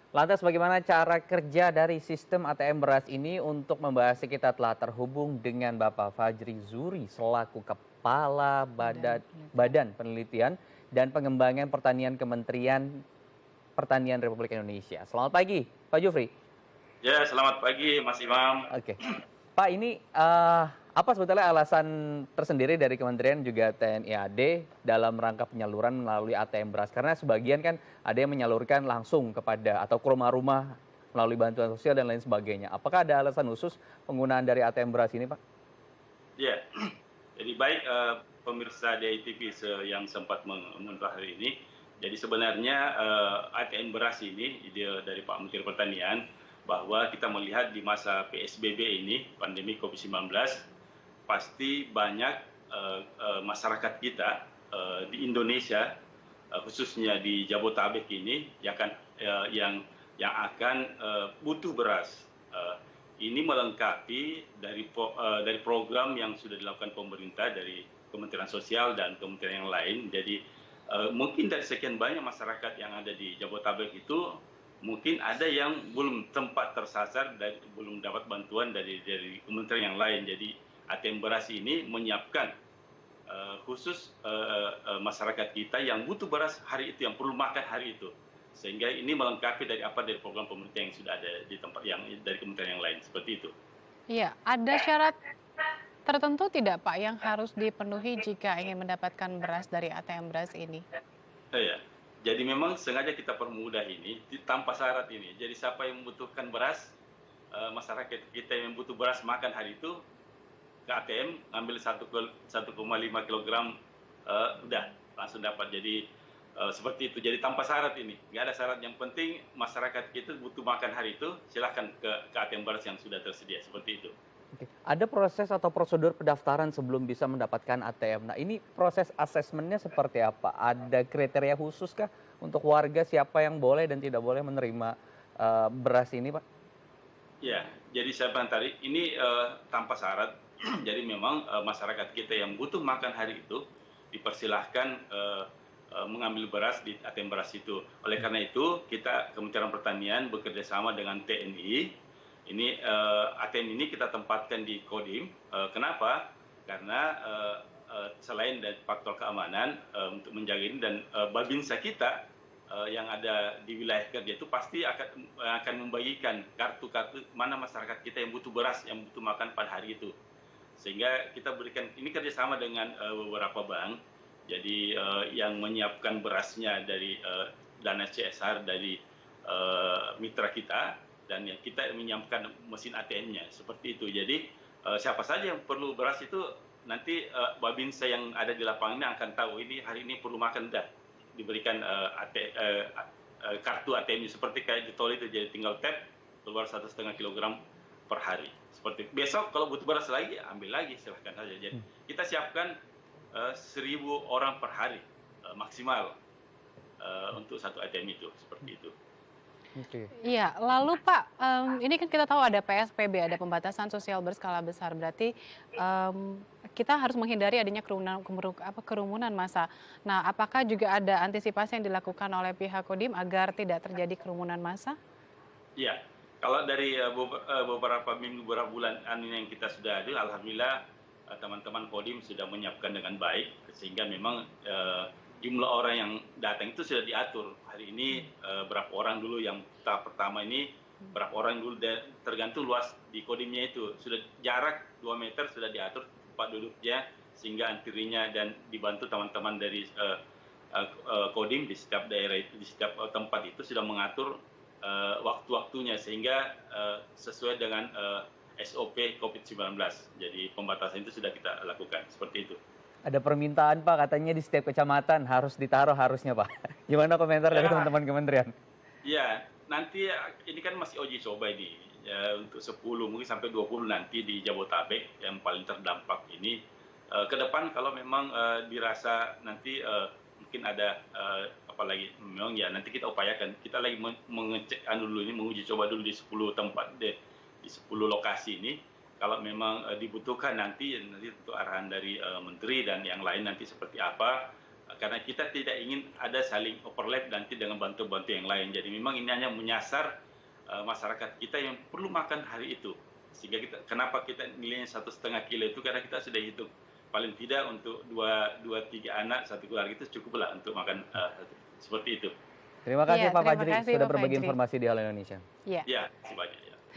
Lantas bagaimana cara kerja dari sistem ATM beras ini? Untuk membahasnya kita telah terhubung dengan Bapak Fajri Zuri selaku Kepala Badan Badan, penelitian. Badan Penelitian dan Pengembangan Pertanian Kementerian Pertanian Republik Indonesia. Selamat pagi, Pak Jufri. Ya, selamat pagi Mas Imam. Oke, Pak, ini apa sebetulnya alasan tersendiri dari Kementerian juga TNI AD dalam rangka penyaluran melalui ATM beras? Karena sebagian kan ada yang menyalurkan langsung kepada atau ke rumah-rumah melalui bantuan sosial dan lain sebagainya. Apakah ada alasan khusus penggunaan dari ATM beras ini, Pak? Ya, jadi baik pemirsa DITV yang sempat mengunggah hari ini. Jadi sebenarnya ATM beras ini ide dari Pak Menteri Pertanian bahwa kita melihat di masa PSBB ini, pandemi COVID-19, pasti banyak masyarakat kita di Indonesia, khususnya di Jabotabek ini, yang akan butuh beras. Ini melengkapi dari program yang sudah dilakukan pemerintah dari Kementerian Sosial dan kementerian yang lain. Jadi mungkin dari sekian banyak masyarakat yang ada di Jabotabek itu, mungkin ada yang belum tempat tersasar dan belum dapat bantuan dari kementerian yang lain. Jadi ATM beras ini menyiapkan khusus masyarakat kita yang butuh beras hari itu, yang perlu makan hari itu. Sehingga ini melengkapi dari program pemerintah yang sudah ada di tempat yang dari kementerian yang lain, seperti itu. Iya, ada syarat tertentu tidak Pak yang harus dipenuhi jika ingin mendapatkan beras dari ATM beras ini? Ya, jadi memang sengaja kita permudah ini tanpa syarat ini. Jadi siapa yang membutuhkan beras, masyarakat kita yang butuh beras makan hari itu ke ATM ngambil 1,5 kilogram, udah langsung dapat. Jadi seperti itu. Jadi tanpa syarat ini, nggak ada syarat. Yang penting masyarakat kita butuh makan hari itu, silahkan ke ATM beras yang sudah tersedia, seperti itu. Oke. Ada proses atau prosedur pendaftaran sebelum bisa mendapatkan ATM. Nah, ini proses asesmennya seperti apa? Ada kriteria khusus kah untuk warga siapa yang boleh dan tidak boleh menerima beras ini, Pak? Ya, jadi saya bilang tadi, ini tanpa syarat. Jadi memang masyarakat kita yang butuh makan hari itu dipersilahkan mengambil beras di ATM beras itu. Oleh karena itu, kita Kementerian Pertanian bekerja sama dengan TNI. Ini ATM ini kita tempatkan di Kodim. Kenapa? Karena selain dari faktor keamanan untuk menjaga ini, dan Babinsa kita yang ada di wilayah kerja itu pasti akan membagikan kartu-kartu mana masyarakat kita yang butuh beras, yang butuh makan pada hari itu. Sehingga kita berikan, ini kerjasama dengan beberapa bank, jadi yang menyiapkan berasnya dari dana CSR dari mitra kita, dan yang kita menyiapkan mesin ATM-nya, seperti itu. Jadi siapa saja yang perlu beras itu, nanti Babinsa yang ada di lapangannya akan tahu ini hari ini perlu makan, dah diberikan kartu ATM seperti kayak di tol itu. Jadi tinggal tap, keluar 1,5 kilogram per hari. Seperti besok kalau butuh beras lagi, ambil lagi, silahkan saja. Jadi kita siapkan 1.000 orang per hari maksimal untuk satu ATM itu, seperti itu. Oke. Iya, lalu Pak, ini kan kita tahu ada PSBB, ada pembatasan sosial berskala besar, berarti kita harus menghindari adanya kerumunan massa. Nah, apakah juga ada antisipasi yang dilakukan oleh pihak Kodim agar tidak terjadi kerumunan massa? Iya, kalau dari beberapa minggu, beberapa bulan yang kita sudah ada, alhamdulillah teman-teman Kodim sudah menyiapkan dengan baik, sehingga memang jumlah orang yang datang itu sudah diatur. Hari ini berapa orang dulu yang tahap pertama ini, berapa orang dulu, tergantung luas di Kodimnya itu. Sudah jarak 2 meter sudah diatur tempat duduknya, sehingga antrinya, dan dibantu teman-teman dari Kodim di setiap daerah itu, di setiap tempat itu sudah mengatur waktu-waktunya, sehingga sesuai dengan SOP COVID-19. Jadi pembatasan itu sudah kita lakukan, seperti itu. Ada permintaan, Pak, katanya di setiap kecamatan harus ditaruh harusnya, Pak. Gimana komentar dari Ya, teman-teman kementerian? ya, nanti ini kan masih uji coba ini, ya, untuk 10 mungkin sampai 20 nanti di Jabotabek yang paling terdampak ini. Ke depan kalau memang dirasa nanti mungkin ada apalagi, memang ya nanti kita upayakan. Kita lagi mengecek dulu ini, menguji coba dulu di 10 tempat di 10 lokasi ini. Kalau memang dibutuhkan nanti untuk arahan dari menteri dan yang lain nanti seperti apa, karena kita tidak ingin ada saling overlap nanti dengan bantu-bantu yang lain. Jadi memang ini hanya menyasar masyarakat kita yang perlu makan hari itu. Sehingga kenapa kita nilainya 1,5 kilo itu, karena kita sudah hitung paling tidak untuk 2-3 anak satu keluarga itu cukuplah untuk makan seperti itu. Terima kasih Iya, Pak terima Fajri kasih, sudah Pak berbagi Fajri. informasi di Halo Indonesia. Iya. Ya, terima kasih banyak.